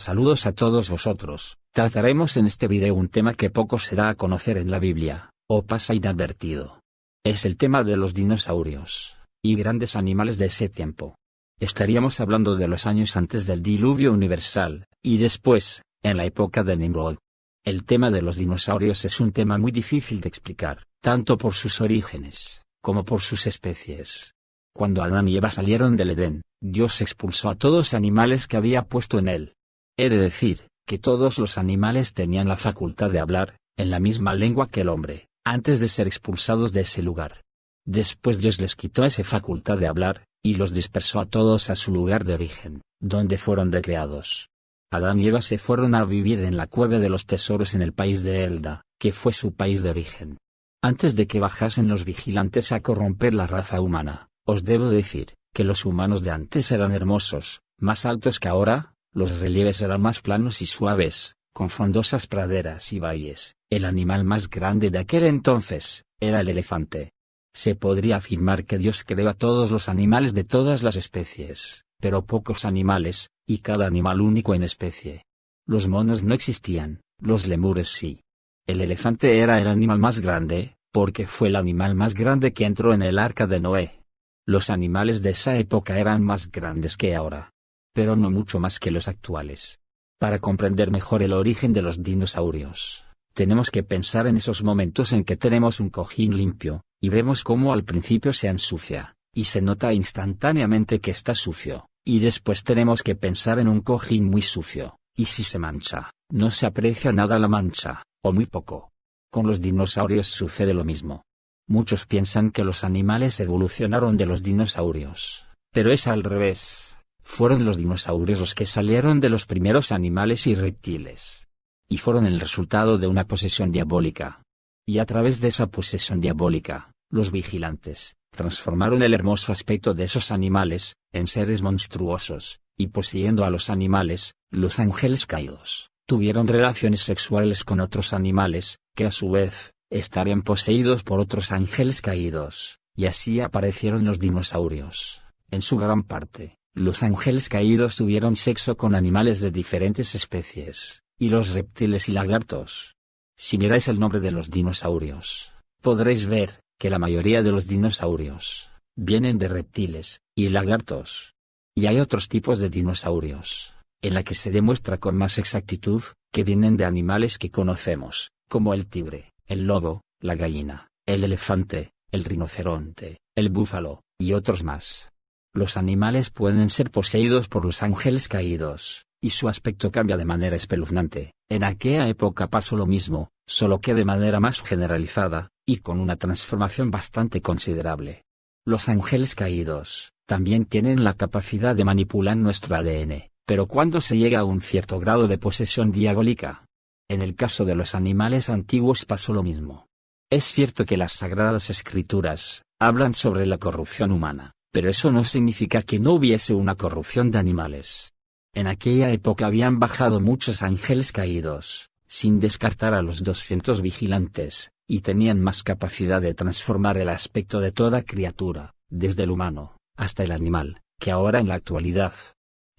Saludos a todos vosotros. Trataremos en este video un tema que poco se da a conocer en la Biblia, o pasa inadvertido. Es el tema de los dinosaurios, y grandes animales de ese tiempo. Estaríamos hablando de los años antes del diluvio universal, y después, en la época de Nimrod. El tema de los dinosaurios es un tema muy difícil de explicar, tanto por sus orígenes, como por sus especies. Cuando Adán y Eva salieron del Edén, Dios expulsó a todos los animales que había puesto en él. He de decir, que todos los animales tenían la facultad de hablar, en la misma lengua que el hombre, antes de ser expulsados de ese lugar. Después Dios les quitó esa facultad de hablar, y los dispersó a todos a su lugar de origen, donde fueron recreados. Adán y Eva se fueron a vivir en la cueva de los tesoros en el país de Elda, que fue su país de origen. Antes de que bajasen los vigilantes a corromper la raza humana, os debo decir, que los humanos de antes eran hermosos, más altos que ahora. Los relieves eran más planos y suaves, con frondosas praderas y valles. El animal más grande de aquel entonces, era el elefante. Se podría afirmar que Dios creó a todos los animales de todas las especies, pero pocos animales, y cada animal único en especie. Los monos no existían, los lemures sí. El elefante era el animal más grande, porque fue el animal más grande que entró en el arca de Noé. Los animales de esa época eran más grandes que ahora, pero no mucho más que los actuales. Para comprender mejor el origen de los dinosaurios, tenemos que pensar en esos momentos en que tenemos un cojín limpio, y vemos cómo al principio se ensucia, y se nota instantáneamente que está sucio, y después tenemos que pensar en un cojín muy sucio, y si se mancha, no se aprecia nada la mancha, o muy poco. Con los dinosaurios sucede lo mismo. Muchos piensan que los animales evolucionaron de los dinosaurios, pero es al revés. Fueron los dinosaurios los que salieron de los primeros animales y reptiles. Y fueron el resultado de una posesión diabólica. Y a través de esa posesión diabólica, los vigilantes transformaron el hermoso aspecto de esos animales en seres monstruosos, y poseyendo a los animales, los ángeles caídos tuvieron relaciones sexuales con otros animales, que a su vez estarían poseídos por otros ángeles caídos, y así aparecieron los dinosaurios. En su gran parte, los ángeles caídos tuvieron sexo con animales de diferentes especies, y los reptiles y lagartos. Si miráis el nombre de los dinosaurios, podréis ver que la mayoría de los dinosaurios vienen de reptiles y lagartos. Y hay otros tipos de dinosaurios, en la que se demuestra con más exactitud, que vienen de animales que conocemos, como el tigre, el lobo, la gallina, el elefante, el rinoceronte, el búfalo, y otros más. Los animales pueden ser poseídos por los ángeles caídos, y su aspecto cambia de manera espeluznante. En aquella época pasó lo mismo, solo que de manera más generalizada, y con una transformación bastante considerable. Los ángeles caídos también tienen la capacidad de manipular nuestro ADN, pero cuando se llega a un cierto grado de posesión diabólica. En el caso de los animales antiguos pasó lo mismo. Es cierto que las Sagradas Escrituras hablan sobre la corrupción humana, pero eso no significa que no hubiese una corrupción de animales. En aquella época habían bajado muchos ángeles caídos, sin descartar a los 200 vigilantes, y tenían más capacidad de transformar el aspecto de toda criatura, desde el humano, hasta el animal, que ahora en la actualidad.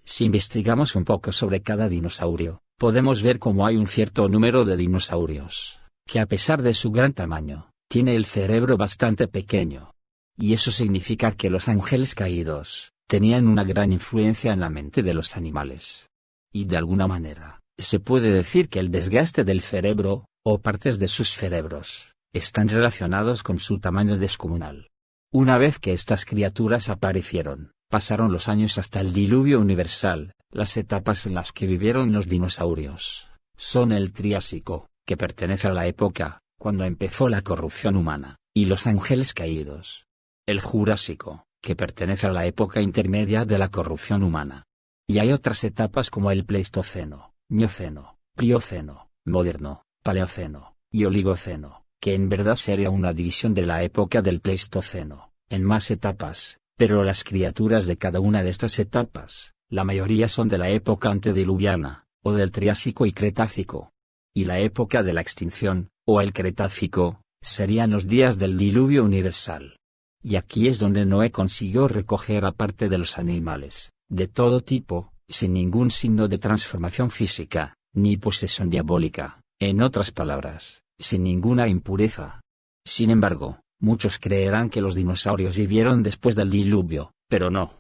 Si investigamos un poco sobre cada dinosaurio, podemos ver cómo hay un cierto número de dinosaurios, que a pesar de su gran tamaño, tiene el cerebro bastante pequeño. Y eso significa que los ángeles caídos tenían una gran influencia en la mente de los animales. Y de alguna manera, se puede decir que el desgaste del cerebro, o partes de sus cerebros, están relacionados con su tamaño descomunal. Una vez que estas criaturas aparecieron, pasaron los años hasta el diluvio universal. Las etapas en las que vivieron los dinosaurios son el Triásico, que pertenece a la época cuando empezó la corrupción humana, y los ángeles caídos. El Jurásico, que pertenece a la época intermedia de la corrupción humana. Y hay otras etapas como el Pleistoceno, Mioceno, Plioceno, Moderno, Paleoceno, y Oligoceno, que en verdad sería una división de la época del Pleistoceno, en más etapas, pero las criaturas de cada una de estas etapas, la mayoría son de la época antediluviana, o del Triásico y Cretácico. Y la época de la extinción, o el Cretácico, serían los días del diluvio universal. Y aquí es donde Noé consiguió recoger aparte de los animales, de todo tipo, sin ningún signo de transformación física, ni posesión diabólica, en otras palabras, sin ninguna impureza. Sin embargo, muchos creerán que los dinosaurios vivieron después del diluvio, pero no.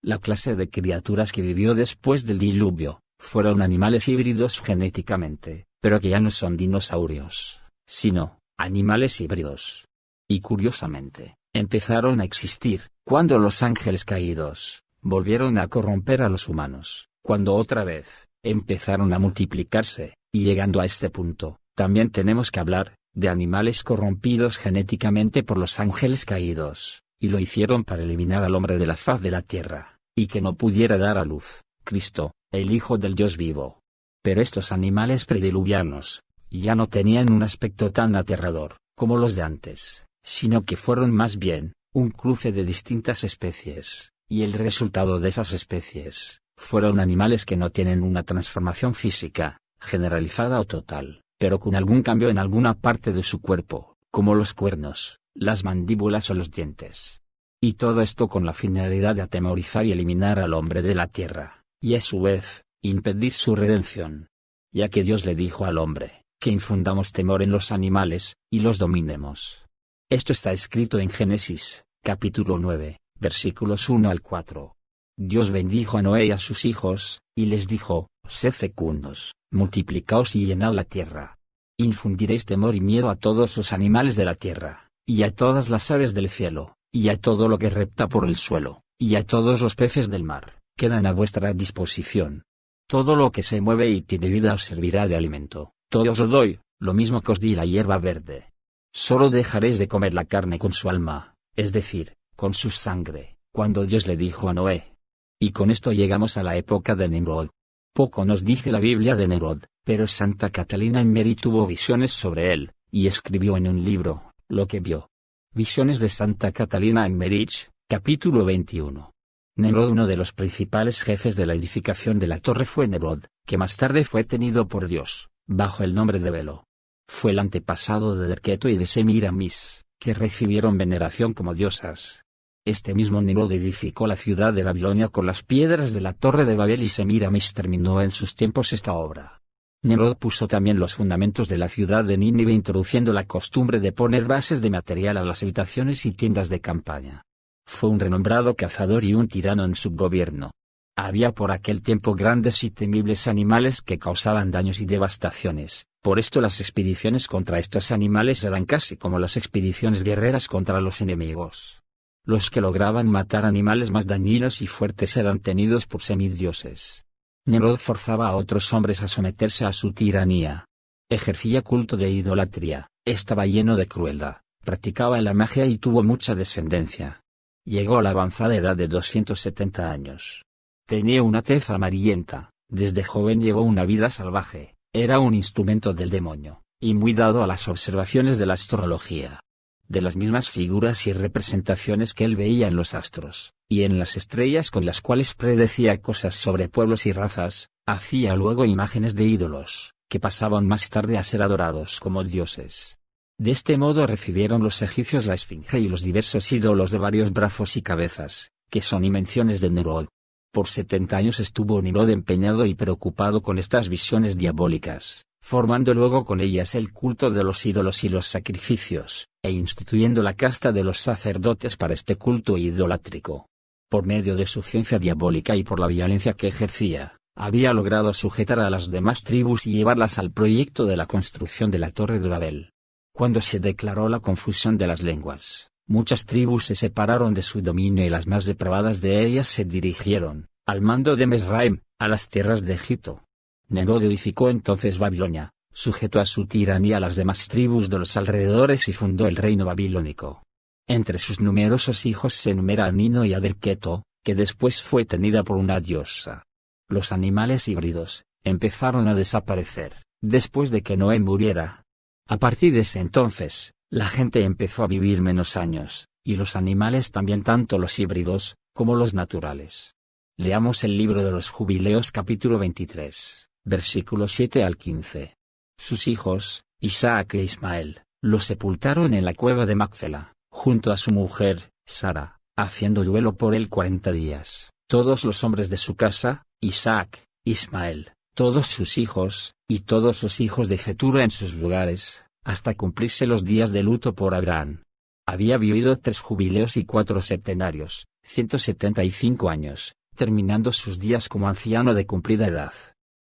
La clase de criaturas que vivió después del diluvio, fueron animales híbridos genéticamente, pero que ya no son dinosaurios, sino animales híbridos. Y curiosamente, empezaron a existir cuando los ángeles caídos volvieron a corromper a los humanos, cuando otra vez empezaron a multiplicarse, y llegando a este punto, también tenemos que hablar de animales corrompidos genéticamente por los ángeles caídos, y lo hicieron para eliminar al hombre de la faz de la tierra, y que no pudiera dar a luz Cristo, el Hijo del Dios vivo. Pero estos animales prediluvianos ya no tenían un aspecto tan aterrador como los de antes, sino que fueron más bien un cruce de distintas especies, y el resultado de esas especies fueron animales que no tienen una transformación física generalizada o total, pero con algún cambio en alguna parte de su cuerpo, como los cuernos, las mandíbulas o los dientes. Y todo esto con la finalidad de atemorizar y eliminar al hombre de la tierra, y a su vez, impedir su redención. Ya que Dios le dijo al hombre, que infundamos temor en los animales, y los dominemos. Esto está escrito en Génesis, capítulo 9, versículos 1 al 4. Dios bendijo a Noé y a sus hijos, y les dijo, sed fecundos, multiplicaos y llenad la tierra. Infundiréis temor y miedo a todos los animales de la tierra, y a todas las aves del cielo, y a todo lo que repta por el suelo, y a todos los peces del mar, quedan a vuestra disposición. Todo lo que se mueve y tiene vida os servirá de alimento, todo os lo doy, lo mismo que os di la hierba verde. Solo dejaréis de comer la carne con su alma, es decir, con su sangre, cuando Dios le dijo a Noé. Y con esto llegamos a la época de Nimrod. Poco nos dice la Biblia de Nimrod, pero Santa Catalina Imeri tuvo visiones sobre él, y escribió en un libro lo que vio. Visiones de Santa Catalina Emmerich, capítulo 21. Nimrod, uno de los principales jefes de la edificación de la torre, fue Nimrod, que más tarde fue tenido por Dios, bajo el nombre de Belo. Fue el antepasado de Derketo y de Semiramis, que recibieron veneración como diosas. Este mismo Nimrod edificó la ciudad de Babilonia con las piedras de la torre de Babel, y Semiramis terminó en sus tiempos esta obra. Nimrod puso también los fundamentos de la ciudad de Nínive, introduciendo la costumbre de poner bases de material a las habitaciones y tiendas de campaña. Fue un renombrado cazador y un tirano en su gobierno. Había por aquel tiempo grandes y temibles animales que causaban daños y devastaciones, por esto las expediciones contra estos animales eran casi como las expediciones guerreras contra los enemigos. Los que lograban matar animales más dañinos y fuertes eran tenidos por semidioses. Nimrod forzaba a otros hombres a someterse a su tiranía. Ejercía culto de idolatría, estaba lleno de crueldad, practicaba la magia y tuvo mucha descendencia. Llegó a la avanzada edad de 270 años. Tenía una tez amarillenta, desde joven llevó una vida salvaje, era un instrumento del demonio, y muy dado a las observaciones de la astrología. De las mismas figuras y representaciones que él veía en los astros, y en las estrellas con las cuales predecía cosas sobre pueblos y razas, hacía luego imágenes de ídolos, que pasaban más tarde a ser adorados como dioses. De este modo recibieron los egipcios la esfinge y los diversos ídolos de varios brazos y cabezas, que son invenciones de Nimrod. Por 70 años estuvo Nimrod empeñado y preocupado con estas visiones diabólicas, formando luego con ellas el culto de los ídolos y los sacrificios, e instituyendo la casta de los sacerdotes para este culto idolátrico. Por medio de su ciencia diabólica y por la violencia que ejercía, había logrado sujetar a las demás tribus y llevarlas al proyecto de la construcción de la Torre de Babel. Cuando se declaró la confusión de las lenguas, muchas tribus se separaron de su dominio y las más depravadas de ellas se dirigieron, al mando de Mesraim, a las tierras de Egipto. Nimrod edificó entonces Babilonia, sujetó a su tiranía a las demás tribus de los alrededores y fundó el reino babilónico. Entre sus numerosos hijos se enumera a Nino y a Derketo, que después fue tenida por una diosa. Los animales híbridos empezaron a desaparecer, después de que Noé muriera. A partir de ese entonces, la gente empezó a vivir menos años, y los animales también, tanto los híbridos, como los naturales. Leamos el libro de los Jubileos capítulo 23, versículos 7 al 15. Sus hijos, Isaac e Ismael, los sepultaron en la cueva de Macfela, junto a su mujer, Sara, haciendo duelo por él 40 días, todos los hombres de su casa, Isaac, Ismael, todos sus hijos, y todos los hijos de Cetura en sus lugares, hasta cumplirse los días de luto por Abraham. Había vivido 3 jubileos y 4 septenarios, 175 años, terminando sus días como anciano de cumplida edad.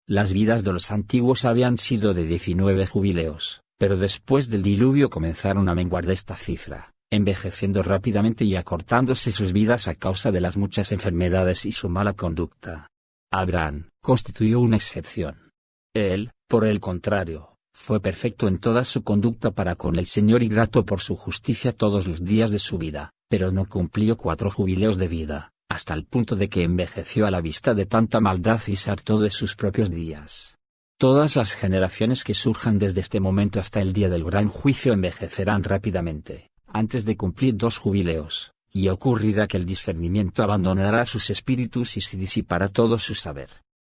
Las vidas de los antiguos habían sido de 19 jubileos, pero después del diluvio comenzaron a menguar de esta cifra, envejeciendo rápidamente y acortándose sus vidas a causa de las muchas enfermedades y su mala conducta. Abraham constituyó una excepción. Él, por el contrario, fue perfecto en toda su conducta para con el Señor y grato por su justicia todos los días de su vida, pero no cumplió 4 jubileos de vida, hasta el punto de que envejeció a la vista de tanta maldad y se hartó de sus propios días. Todas las generaciones que surjan desde este momento hasta el día del gran juicio envejecerán rápidamente, antes de cumplir 2 jubileos, y ocurrirá que el discernimiento abandonará sus espíritus y se disipará todo su saber.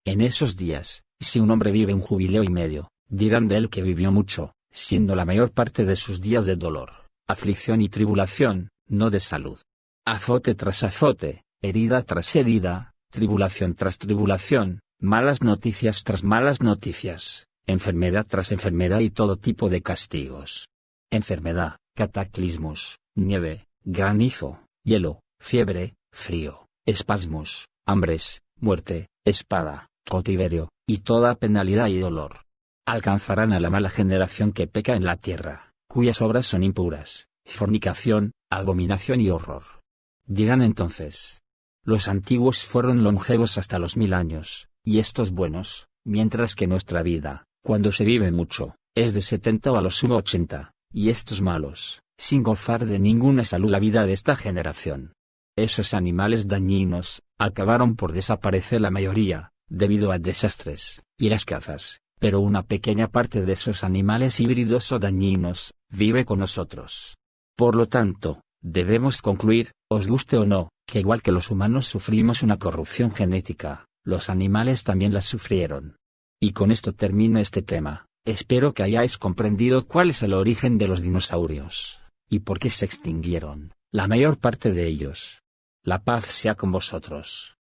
En esos días, si un hombre vive 1 jubileo y medio, dirán de él que vivió mucho, siendo la mayor parte de sus días de dolor, aflicción y tribulación, no de salud. Azote tras azote, herida tras herida, tribulación tras tribulación, malas noticias tras malas noticias, enfermedad tras enfermedad y todo tipo de castigos. Enfermedad, cataclismos, nieve, granizo, hielo, fiebre, frío, espasmos, hambres, muerte, espada, cautiverio, y toda penalidad y dolor. Alcanzarán a la mala generación que peca en la tierra, cuyas obras son impuras, fornicación, abominación y horror. Dirán entonces: los antiguos fueron longevos hasta los 1000 años, y estos buenos, mientras que nuestra vida, cuando se vive mucho, es de 70 o a lo sumo 80, y estos malos, sin gozar de ninguna salud la vida de esta generación. Esos animales dañinos, acabaron por desaparecer la mayoría, debido a desastres, y las cazas, pero una pequeña parte de esos animales híbridos o dañinos, vive con nosotros. Por lo tanto, debemos concluir, os guste o no, que igual que los humanos sufrimos una corrupción genética, los animales también la sufrieron. Y con esto termino este tema. Espero que hayáis comprendido cuál es el origen de los dinosaurios, y por qué se extinguieron, la mayor parte de ellos. La paz sea con vosotros.